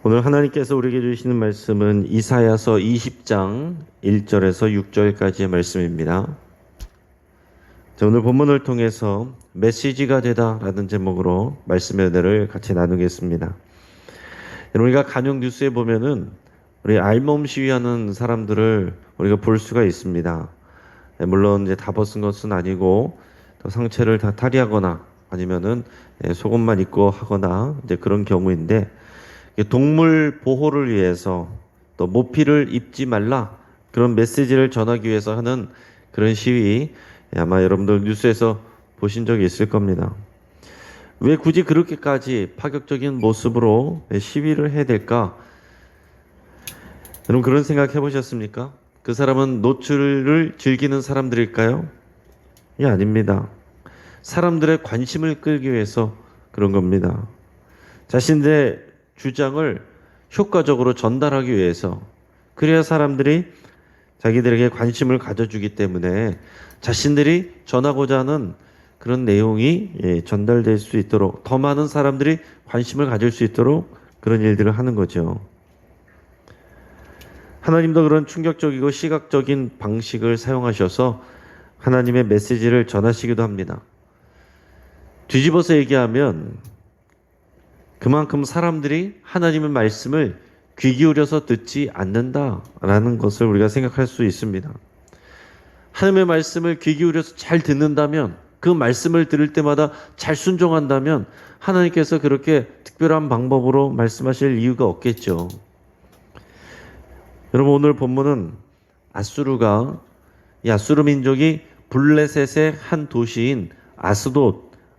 오늘 하나님께서 우리에게 주시는 말씀은 이사야서 20장 1절에서 6절까지의 말씀입니다. 오늘 본문을 통해서 메시지가 되다라는 제목으로 말씀의 은혜를 같이 나누겠습니다. 우리가 간혹 뉴스에 보면은 우리 알몸 시위하는 사람들을 우리가 볼 수가 있습니다. 물론 이제 다 벗은 것은 아니고 또 상체를 다 탈의하거나 아니면은 속옷만 입고 하거나 이제 그런 경우인데, 동물 보호를 위해서 또 모피를 입지 말라, 그런 메시지를 전하기 위해서 하는 그런 시위, 아마 여러분들 뉴스에서 보신 적이 있을 겁니다. 왜 굳이 그렇게까지 파격적인 모습으로 시위를 해야 될까? 여러분 그런 생각 해보셨습니까? 그 사람은 노출을 즐기는 사람들일까요? 예, 아닙니다. 사람들의 관심을 끌기 위해서 그런 겁니다. 자신들의 주장을 효과적으로 전달하기 위해서, 그래야 사람들이 자기들에게 관심을 가져주기 때문에 자신들이 전하고자 하는 그런 내용이 전달될 수 있도록, 더 많은 사람들이 관심을 가질 수 있도록 그런 일들을 하는 거죠. 하나님도 그런 충격적이고 시각적인 방식을 사용하셔서 하나님의 메시지를 전하시기도 합니다. 뒤집어서 얘기하면 그만큼 사람들이 하나님의 말씀을 귀 기울여서 듣지 않는다라는 것을 우리가 생각할 수 있습니다. 하나님의 말씀을 귀 기울여서 잘 듣는다면, 그 말씀을 들을 때마다 잘 순종한다면 하나님께서 그렇게 특별한 방법으로 말씀하실 이유가 없겠죠. 여러분 오늘 본문은 아수르가, 이 아수르 민족이 블레셋의 한 도시인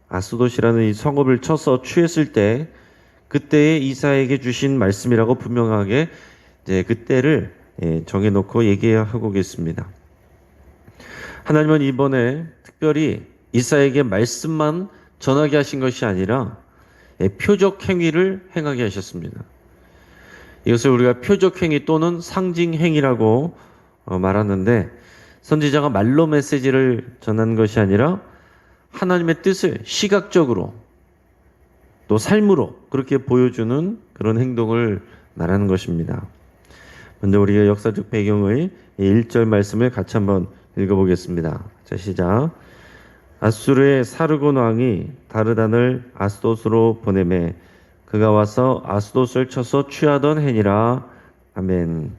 아스돗이라는 이 성읍을 쳐서 취했을 때, 그때에 이사야에게 주신 말씀이라고 분명하게 이제 그때를 정해놓고 얘기하고 계십니다. 하나님은 이번에 특별히 이사야에게 말씀만 전하게 하신 것이 아니라 표적 행위를 행하게 하셨습니다. 이것을 우리가 표적 행위 또는 상징 행위라고 말하는데, 선지자가 말로 메시지를 전한 것이 아니라 하나님의 뜻을 시각적으로 또 삶으로 그렇게 보여주는 그런 행동을 말하는 것입니다. 먼저 우리가 역사적 배경의 1절 말씀을 같이 한번 읽어보겠습니다. 자, 시작. 아수르의 사르곤 왕이 다르단을 아스돗으로 보내매 그가 와서 아스돗을 쳐서 취하던 해니라. 아멘.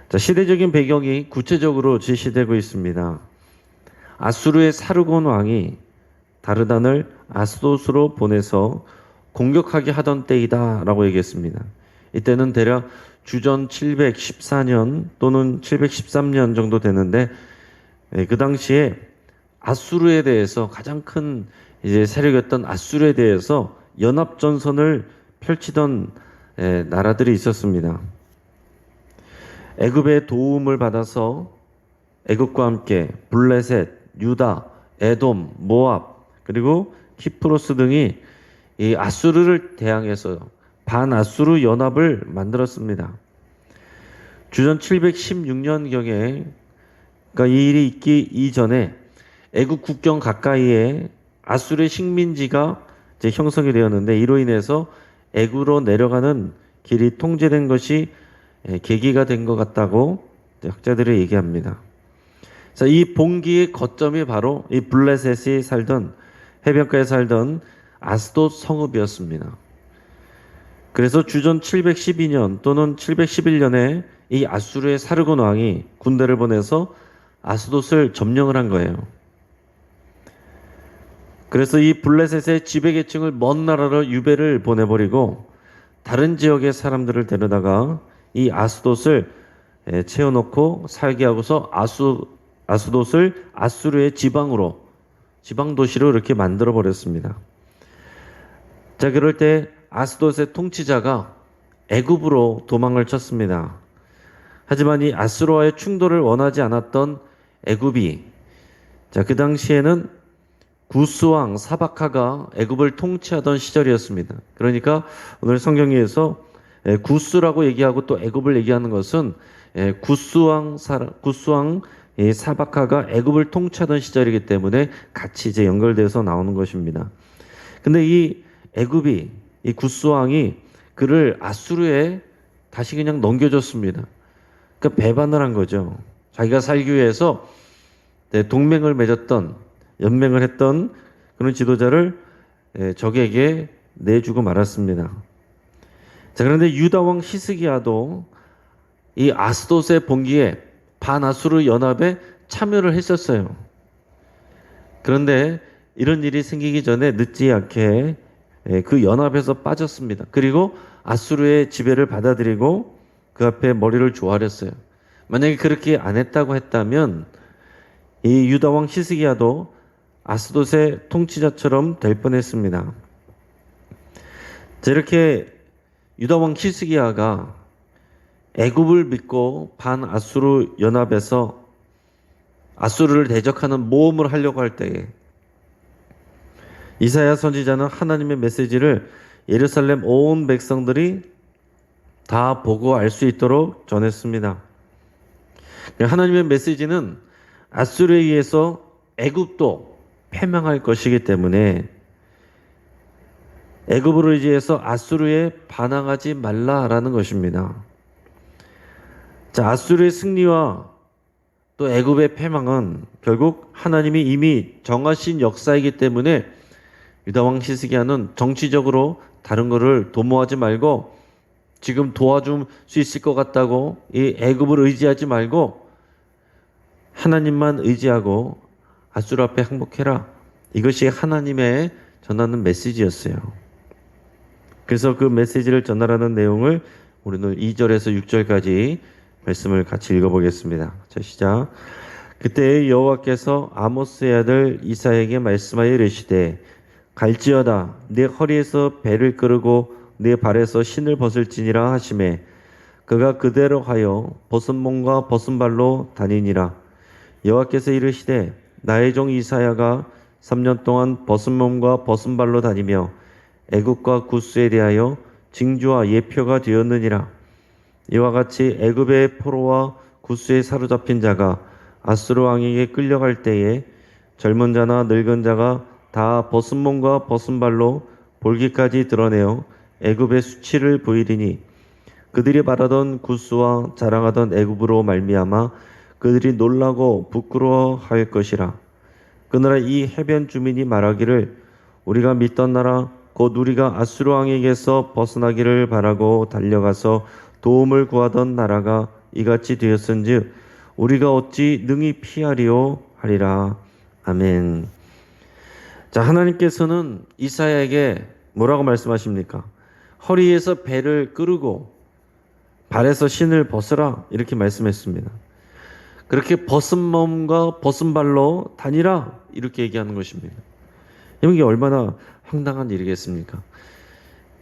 자, 시대적인 배경이 구체적으로 제시되고 있습니다. 아수르의 사르곤 왕이 다르단을 아스돗으로 보내서 공격하게 하던 때이다라고 얘기했습니다. 이때는 대략 주전 714년 또는 713년 정도 되는데, 그 당시에 아수르에 대해서, 가장 큰 이제 세력이었던 아수르에 대해서 연합 전선을 펼치던 나라들이 있었습니다. 애굽의 도움을 받아서 애굽과 함께 블레셋, 유다, 에돔, 모압, 그리고 키프로스 등이 이 아수르를 대항해서 반아수르 연합을 만들었습니다. 주전 716년경에, 그러니까 이 일이 있기 이전에 애굽 국경 가까이에 아수르의 식민지가 이제 형성이 되었는데, 이로 인해서 애굽으로 내려가는 길이 통제된 것이 계기가 된 것 같다고 학자들이 얘기합니다. 자, 이 봉기의 거점이 바로 이 블레셋이 살던, 해변가에 살던 아스돗 성읍이었습니다. 그래서 주전 712년 또는 711년에 이 아수르의 사르곤 왕이 군대를 보내서 아스돗을 점령을 한 거예요. 그래서 이 블레셋의 지배계층을 먼 나라로 유배를 보내버리고 다른 지역의 사람들을 데려다가 이 아스돗을 채워놓고 살게 하고서 아스돗을 아수르의 지방 도시로 이렇게 만들어 버렸습니다. 자, 그럴 때 아스돗의 통치자가 애굽으로 도망을 쳤습니다. 하지만 이 아수르와의 충돌을 원하지 않았던 애굽이, 자, 그 당시에는 구스 왕 사바카가 애굽을 통치하던 시절이었습니다. 그러니까 오늘 성경에서 구스라고 얘기하고 또 애굽을 얘기하는 것은 구스 왕 사바카가 애굽을 통치하던 시절이기 때문에 같이 이제 연결돼서 나오는 것입니다. 근데 이 애굽이, 이 구스 왕이 그를 아수르에 다시 그냥 넘겨줬습니다. 그러니까 배반을 한 거죠. 자기가 살기 위해서 동맹을 맺었던, 연맹을 했던 그런 지도자를 적에게 내주고 말았습니다. 자, 그런데 유다 왕 히스기야도 이 아스돗의 봉기에 반아수르 연합에 참여를 했었어요. 그런데 이런 일이 생기기 전에 늦지 않게 그 연합에서 빠졌습니다. 그리고 아수르의 지배를 받아들이고 그 앞에 머리를 조아렸어요. 만약에 그렇게 안 했다고 했다면 이 유다 왕 히스기야도 아스돗의 통치자처럼 될 뻔했습니다. 자, 이렇게 유다 왕 히스기야가 애굽을 믿고 반아수르 연합에서 아수르를 대적하는 모험을 하려고 할 때에 이사야 선지자는 하나님의 메시지를 예루살렘 온 백성들이 다 보고 알 수 있도록 전했습니다. 하나님의 메시지는 아수르에 의해서 애굽도 패망할 것이기 때문에 애굽으로 의지해서 아수르에 반항하지 말라라는 것입니다. 자, 아수르의 승리와 또 애굽의 패망은 결국 하나님이 이미 정하신 역사이기 때문에 유다 왕 히스기야는 정치적으로 다른 것을 도모하지 말고 지금 도와줄 수 있을 것 같다고 이 애굽을 의지하지 말고 하나님만 의지하고 아수르 앞에 항복해라. 이것이 하나님의 전하는 메시지였어요. 그래서 그 메시지를 전달하는 내용을 우리는 2절에서 6절까지 말씀을 같이 읽어보겠습니다. 자, 시작. 그때 여호와께서 아모스의 아들 이사야에게 말씀하여 이르시되 갈지어다 네 허리에서 배를 끄르고 네 발에서 신을 벗을지니라 하시매 그가 그대로 하여 벗은 몸과 벗은 발로 다니니라. 여호와께서 이르시되 나의 종 이사야가 3년 동안 벗은 몸과 벗은 발로 다니며 애굽과 구스에 대하여 징조와 예표가 되었느니라. 이와 같이 애굽의 포로와 구스에 사로잡힌 자가 아수르 왕에게 끌려갈 때에 젊은 자나 늙은 자가 다 벗은 몸과 벗은 발로 볼기까지 드러내어 애굽의 수치를 보이리니 그들이 바라던 구스와 자랑하던 애굽으로 말미암아 그들이 놀라고 부끄러워할 것이라. 그러나 이 해변 주민이 말하기를 우리가 믿던 나라 곧 우리가 아수르 왕에게서 벗어나기를 바라고 달려가서 도움을 구하던 나라가 이같이 되었은즉 우리가 어찌 능히 피하리오 하리라. 아멘. 자, 하나님께서는 이사야에게 뭐라고 말씀하십니까? 허리에서 배를 끄르고 발에서 신을 벗으라 이렇게 말씀했습니다. 그렇게 벗은 몸과 벗은 발로 다니라 이렇게 얘기하는 것입니다. 이게 얼마나 황당한 일이겠습니까?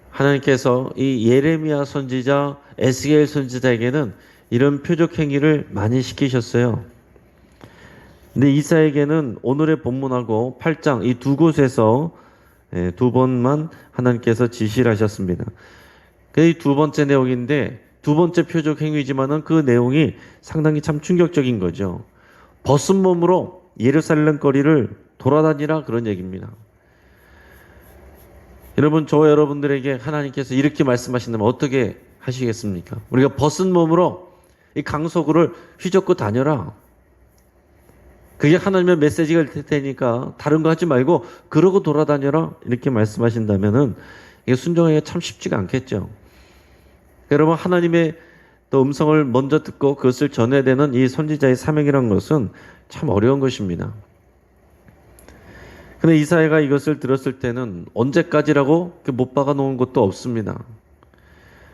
하나님께서 이 예레미야 선지자, 에스겔 선지자에게는 이런 표적 행위를 많이 시키셨어요. 근데 이사야에게는 오늘의 본문하고 8장 이 두 곳에서 두 번만 하나님께서 지시를 하셨습니다. 이 두 번째 내용인데 두 번째 표적 행위지만은 그 내용이 상당히 참 충격적인 거죠. 벗은 몸으로 예루살렘 거리를 돌아다니라 그런 얘기입니다. 여러분, 저와 여러분들에게 하나님께서 이렇게 말씀하신다면 어떻게 하시겠습니까? 우리가 벗은 몸으로 이 강서구를 휘젓고 다녀라. 그게 하나님의 메시지가 될 테니까 다른 거 하지 말고 그러고 돌아다녀라 이렇게 말씀하신다면은 이게 순종하기가 참 쉽지가 않겠죠. 여러분, 하나님의 또 음성을 먼저 듣고 그것을 전해야 되는 이 선지자의 사명이라는 것은 참 어려운 것입니다. 근데 이사야가 이것을 들었을 때는 언제까지라고 못 박아 놓은 것도 없습니다.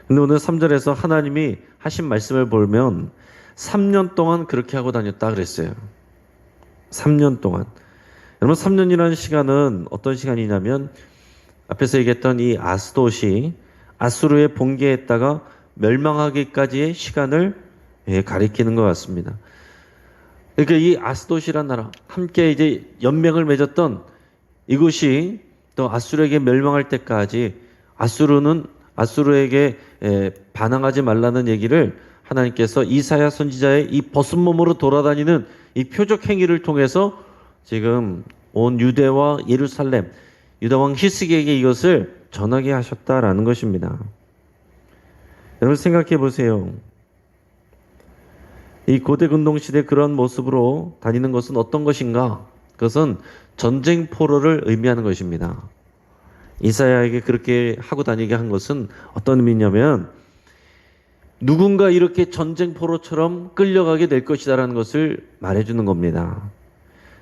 근데 오늘 3절에서 하나님이 하신 말씀을 보면 3년 동안 그렇게 하고 다녔다 그랬어요. 3년 동안. 여러분, 3년이라는 시간은 어떤 시간이냐면 앞에서 얘기했던 이 아스돗이 아수르에 봉기했다가 멸망하기까지의 시간을 가리키는 것 같습니다. 그러니까 이 아스돗이란 나라, 함께 이제 연맹을 맺었던 이곳이 또 아수르에게 멸망할 때까지 아수르에게 반항하지 말라는 얘기를 하나님께서 이사야 선지자의 이 벗은 몸으로 돌아다니는 이 표적 행위를 통해서 지금 온 유대와 예루살렘, 유다 왕 히스기야에게 이것을 전하게 하셨다라는 것입니다. 여러분 생각해 보세요. 이 고대 근동시대 그런 모습으로 다니는 것은 어떤 것인가? 그것은 전쟁 포로를 의미하는 것입니다. 이사야에게 그렇게 하고 다니게 한 것은 어떤 의미냐면 누군가 이렇게 전쟁 포로처럼 끌려가게 될 것이다라는 것을 말해주는 겁니다.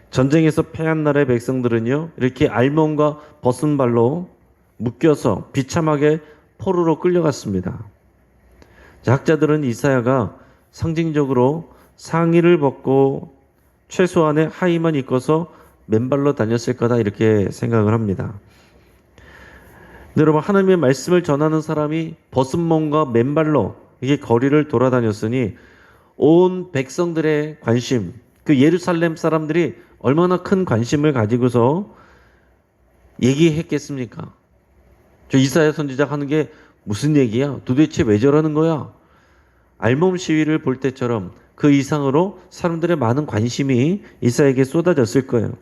전쟁에서 패한 나라의 백성들은요, 이렇게 알몬과 벗은 발로 묶여서 비참하게 포로로 끌려갔습니다. 학자들은 이사야가 상징적으로 상의를 벗고 최소한의 하의만 입고서 맨발로 다녔을 거다 이렇게 생각을 합니다. 근데 여러분 하나님의 말씀을 전하는 사람이 벗은 몸과 맨발로 이게 거리를 돌아다녔으니 온 백성들의 관심, 그 예루살렘 사람들이 얼마나 큰 관심을 가지고서 얘기했겠습니까? 저 이사야 선지자가 하는 게 무슨 얘기야? 도대체 왜 저러는 거야? 알몸 시위를 볼 때처럼 그 이상으로 사람들의 많은 관심이 이사야에게 쏟아졌을 거예요.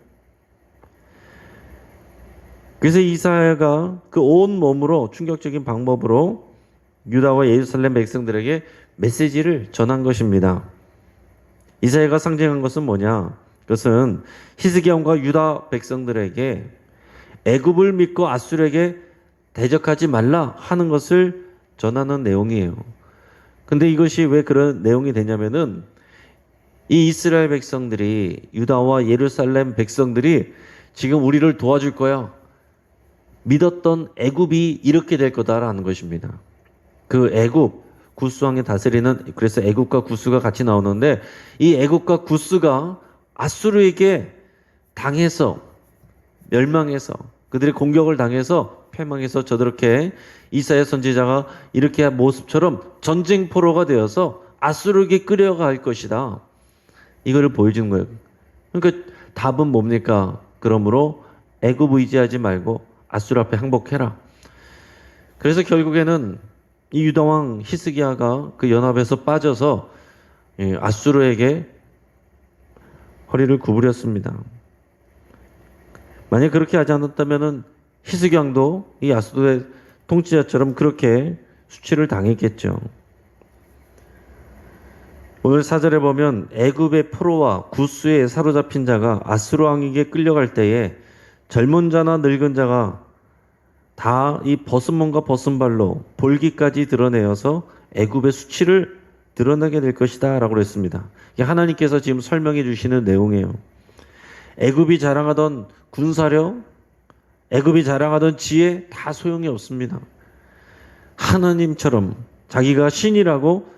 그래서 이사야가 그 온 몸으로 충격적인 방법으로 유다와 예루살렘 백성들에게 메시지를 전한 것입니다. 이사야가 상징한 것은 뭐냐? 그것은 히스기야 왕과 유다 백성들에게 애굽을 믿고 아수르에게 대적하지 말라 하는 것을 전하는 내용이에요. 근데 이것이 왜 그런 내용이 되냐면은 이 이스라엘 백성들이 유다와 예루살렘 백성들이 지금 우리를 도와줄 거야. 믿었던 애굽이 이렇게 될 거다라는 것입니다. 그 애굽 구스 왕이 다스리는 그래서 애굽과 구스가 같이 나오는데 이 애굽과 구스가 아수르에게 당해서 멸망해서 그들의 공격을 당해서 패망해서 저렇게 이사야 선지자가 이렇게 한 모습처럼 전쟁 포로가 되어서 아수르에게 끌려갈 것이다. 이거를 보여주는 거예요. 그러니까 답은 뭡니까? 그러므로 애굽 의지하지 말고 아수르 앞에 항복해라. 그래서 결국에는 이 유다왕 히스기야가 그 연합에서 빠져서 아수르에게 허리를 구부렸습니다. 만약 그렇게 하지 않았다면은 히스기야 왕도 이 아수르의 통치자처럼 그렇게 수치를 당했겠죠. 오늘 사절에 보면 애굽의 포로와 구스에 사로잡힌 자가 아수르 왕에게 끌려갈 때에 젊은 자나 늙은 자가 다 이 벗은 몸과 벗은 발로 볼기까지 드러내어서 애굽의 수치를 드러내게 될 것이다 라고 그랬습니다. 이게 하나님께서 지금 설명해 주시는 내용이에요. 애굽이 자랑하던 군사력, 애굽이 자랑하던 지혜 다 소용이 없습니다. 하나님처럼 자기가 신이라고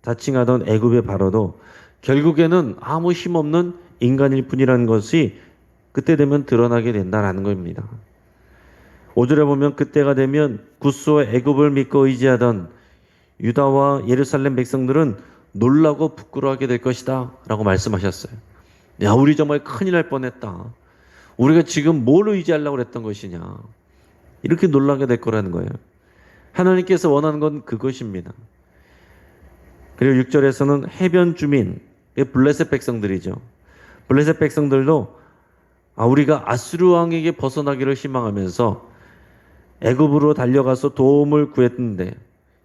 자칭하던 애굽의 바로도 결국에는 아무 힘없는 인간일 뿐이라는 것이 그때 되면 드러나게 된다라는 겁니다. 5절에 보면 그때가 되면 구스와 애굽을 믿고 의지하던 유다와 예루살렘 백성들은 놀라고 부끄러워하게 될 것이다 라고 말씀하셨어요. 야, 우리 정말 큰일 날 뻔했다. 우리가 지금 뭘 의지하려고 그랬던 것이냐. 이렇게 놀라게 될 거라는 거예요. 하나님께서 원하는 건 그것입니다. 그리고 6절에서는 해변 주민, 블레셋 백성들이죠. 블레셋 백성들도 우리가 아수르 왕에게 벗어나기를 희망하면서 애굽으로 달려가서 도움을 구했는데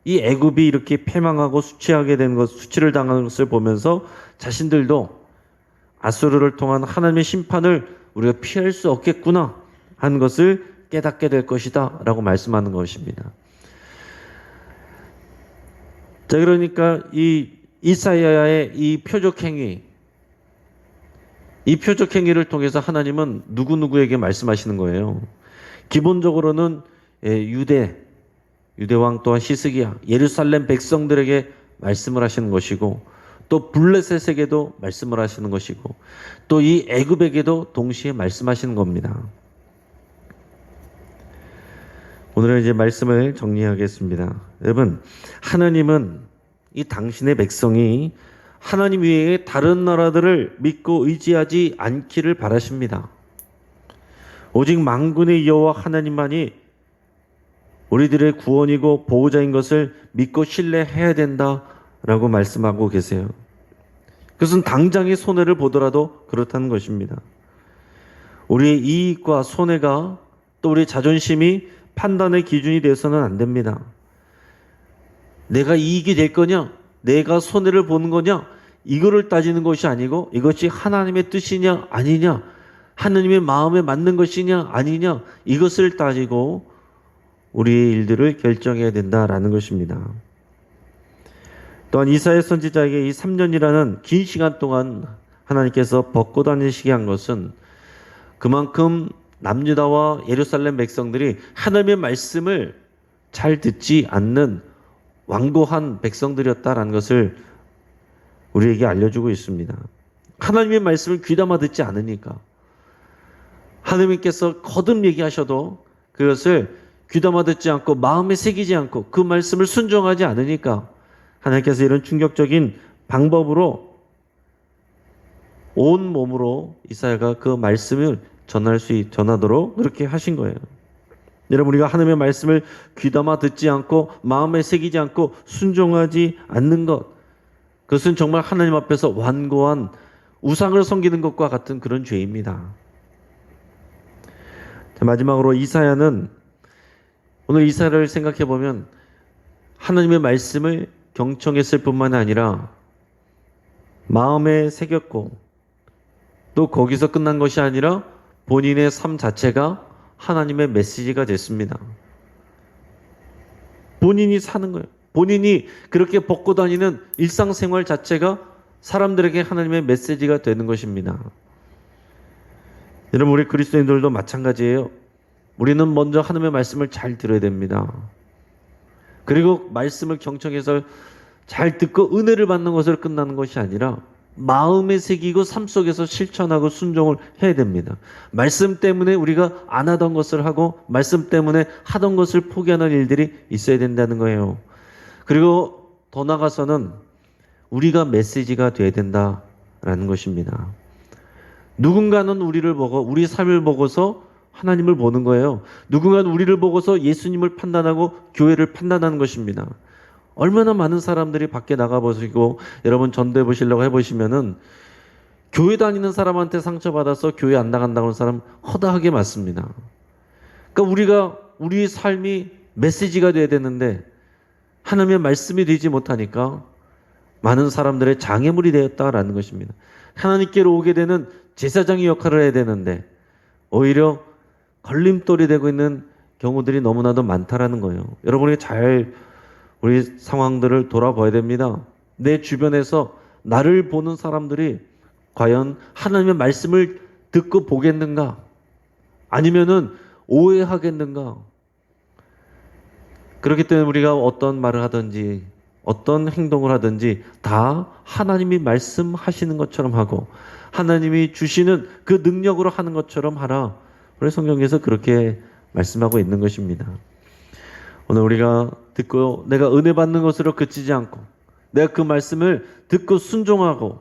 이 애굽이 이렇게 패망하고 수치하게 된 것, 수치를 당하는 것을 보면서 자신들도 아수르를 통한 하나님의 심판을 우리가 피할 수 없겠구나 하는 것을 깨닫게 될 것이다 라고 말씀하는 것입니다. 자, 그러니까 이 이사야의 이 표적행위, 이 표적행위를 통해서 하나님은 누구누구에게 말씀하시는 거예요. 기본적으로는 유대왕 또한 히스기야, 예루살렘 백성들에게 말씀을 하시는 것이고 또 블레셋에게도 말씀을 하시는 것이고 또 이 애굽에게도 동시에 말씀하시는 겁니다. 오늘은 이제 말씀을 정리하겠습니다. 여러분, 하나님은 이 당신의 백성이 하나님 외에 다른 나라들을 믿고 의지하지 않기를 바라십니다. 오직 만군의 여호와 하나님만이 우리들의 구원이고 보호자인 것을 믿고 신뢰해야 된다라고 말씀하고 계세요. 그것은 당장의 손해를 보더라도 그렇다는 것입니다. 우리의 이익과 손해가 또 우리의 자존심이 판단의 기준이 되어서는 안 됩니다. 내가 이익이 될 거냐? 내가 손해를 보는 거냐? 이거를 따지는 것이 아니고 이것이 하나님의 뜻이냐 아니냐? 하나님의 마음에 맞는 것이냐 아니냐? 이것을 따지고 우리의 일들을 결정해야 된다라는 것입니다. 또한 이사야 선지자에게 이 3년이라는 긴 시간 동안 하나님께서 벗고 다니시게 한 것은 그만큼 남유다와 예루살렘 백성들이 하나님의 말씀을 잘 듣지 않는 완고한 백성들이었다라는 것을 우리에게 알려주고 있습니다. 하나님의 말씀을 귀담아 듣지 않으니까 하나님께서 거듭 얘기하셔도 그것을 귀담아 듣지 않고 마음에 새기지 않고 그 말씀을 순종하지 않으니까 하나님께서 이런 충격적인 방법으로 온 몸으로 이사야가 그 말씀을 전하도록 그렇게 하신 거예요. 여러분, 우리가 하나님의 말씀을 귀담아 듣지 않고 마음에 새기지 않고 순종하지 않는 것, 그것은 정말 하나님 앞에서 완고한 우상을 섬기는 것과 같은 그런 죄입니다. 마지막으로 이사야는, 오늘 이사야를 생각해 보면 하나님의 말씀을 경청했을 뿐만 아니라 마음에 새겼고 또 거기서 끝난 것이 아니라 본인의 삶 자체가 하나님의 메시지가 됐습니다. 본인이 사는 거예요. 본인이 그렇게 벗고 다니는 일상생활 자체가 사람들에게 하나님의 메시지가 되는 것입니다. 여러분, 우리 그리스도인들도 마찬가지예요. 우리는 먼저 하나님의 말씀을 잘 들어야 됩니다. 그리고 말씀을 경청해서 잘 듣고 은혜를 받는 것으로 끝나는 것이 아니라 마음에 새기고 삶 속에서 실천하고 순종을 해야 됩니다. 말씀 때문에 우리가 안 하던 것을 하고 말씀 때문에 하던 것을 포기하는 일들이 있어야 된다는 거예요. 그리고 더 나아가서는 우리가 메시지가 돼야 된다라는 것입니다. 누군가는 우리를 보고 우리 삶을 보고서 하나님을 보는 거예요. 누군가는 우리를 보고서 예수님을 판단하고 교회를 판단하는 것입니다. 얼마나 많은 사람들이 밖에 나가보시고 여러분 전도해 보시려고 해보시면은 교회 다니는 사람한테 상처받아서 교회 안 나간다고 하는 사람 허다하게 많습니다. 그러니까 우리의 삶이 메시지가 돼야 되는데 하나님의 말씀이 되지 못하니까 많은 사람들의 장애물이 되었다라는 것입니다. 하나님께로 오게 되는 제사장의 역할을 해야 되는데 오히려 걸림돌이 되고 있는 경우들이 너무나도 많다라는 거예요. 여러분이 잘 우리 상황들을 돌아봐야 됩니다. 내 주변에서 나를 보는 사람들이 과연 하나님의 말씀을 듣고 보겠는가? 아니면은 오해하겠는가? 그렇기 때문에 우리가 어떤 말을 하든지 어떤 행동을 하든지 다 하나님이 말씀하시는 것처럼 하고 하나님이 주시는 그 능력으로 하는 것처럼 하라. 우리 성경에서 그렇게 말씀하고 있는 것입니다. 오늘 우리가 듣고 내가 은혜 받는 것으로 그치지 않고 내가 그 말씀을 듣고 순종하고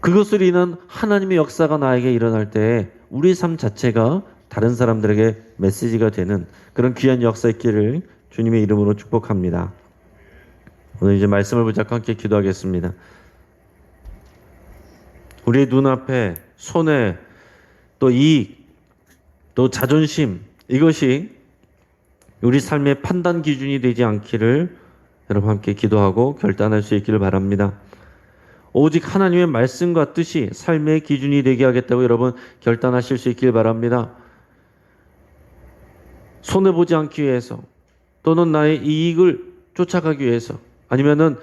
그것으로 인한 하나님의 역사가 나에게 일어날 때 우리 삶 자체가 다른 사람들에게 메시지가 되는 그런 귀한 역사 있기를 주님의 이름으로 축복합니다. 오늘 이제 말씀을 붙잡고 함께 기도하겠습니다. 우리의 눈앞에 손해 또 이익 또 자존심 이것이 우리 삶의 판단 기준이 되지 않기를 여러분 함께 기도하고 결단할 수 있기를 바랍니다. 오직 하나님의 말씀과 뜻이 삶의 기준이 되게 하겠다고 여러분 결단하실 수 있기를 바랍니다. 손해보지 않기 위해서 또는 나의 이익을 쫓아가기 위해서 아니면은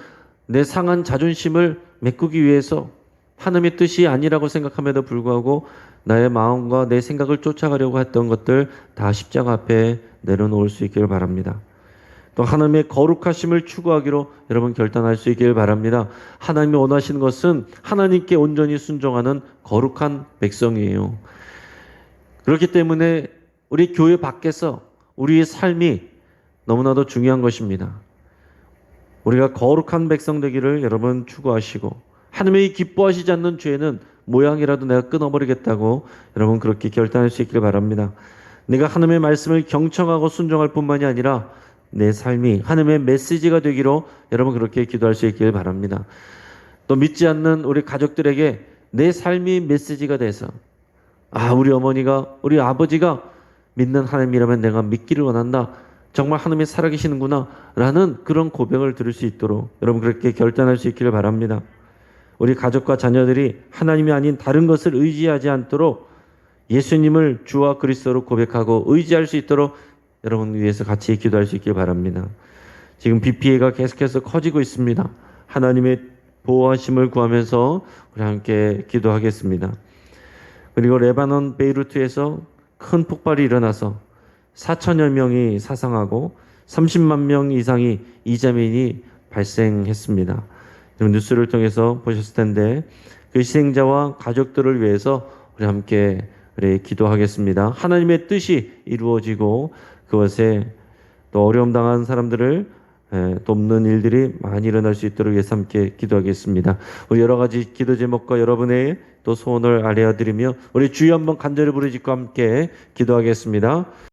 내 상한 자존심을 메꾸기 위해서 하나님의 뜻이 아니라고 생각함에도 불구하고 나의 마음과 내 생각을 쫓아가려고 했던 것들 다 십자가 앞에 내려놓을 수 있기를 바랍니다. 또 하나님의 거룩하심을 추구하기로 여러분 결단할 수 있기를 바랍니다. 하나님이 원하시는 것은 하나님께 온전히 순종하는 거룩한 백성이에요. 그렇기 때문에 우리 교회 밖에서 우리의 삶이 너무나도 중요한 것입니다. 우리가 거룩한 백성 되기를 여러분 추구하시고 하나님이 기뻐하시지 않는 죄는 모양이라도 내가 끊어버리겠다고 여러분 그렇게 결단할 수 있기를 바랍니다. 내가 하나님의 말씀을 경청하고 순종할 뿐만이 아니라 내 삶이 하나님의 메시지가 되기로 여러분 그렇게 기도할 수 있기를 바랍니다. 또 믿지 않는 우리 가족들에게 내 삶이 메시지가 돼서 우리 어머니가 우리 아버지가 믿는 하나님이라면 내가 믿기를 원한다. 정말 하나님이 살아계시는구나 라는 그런 고백을 들을 수 있도록 여러분 그렇게 결단할 수 있기를 바랍니다. 우리 가족과 자녀들이 하나님이 아닌 다른 것을 의지하지 않도록 예수님을 주와 그리스도로 고백하고 의지할 수 있도록 여러분 위해서 같이 기도할 수 있길 바랍니다. 지금 비 피해가 계속해서 커지고 있습니다. 하나님의 보호하심을 구하면서 우리 함께 기도하겠습니다. 그리고 레바논 베이루트에서 큰 폭발이 일어나서 4천여 명이 사상하고 30만 명 이상이 이자민이 발생했습니다. 뉴스를 통해서 보셨을 텐데 그 희생자와 가족들을 위해서 우리 함께 기도하겠습니다. 하나님의 뜻이 이루어지고 그것에 또 어려움 당한 사람들을 돕는 일들이 많이 일어날 수 있도록 위해서 함께 기도하겠습니다. 우리 여러 가지 기도 제목과 여러분의 또 소원을 알려드리며 우리 주여 한번 간절히 부르짖고 함께 기도하겠습니다.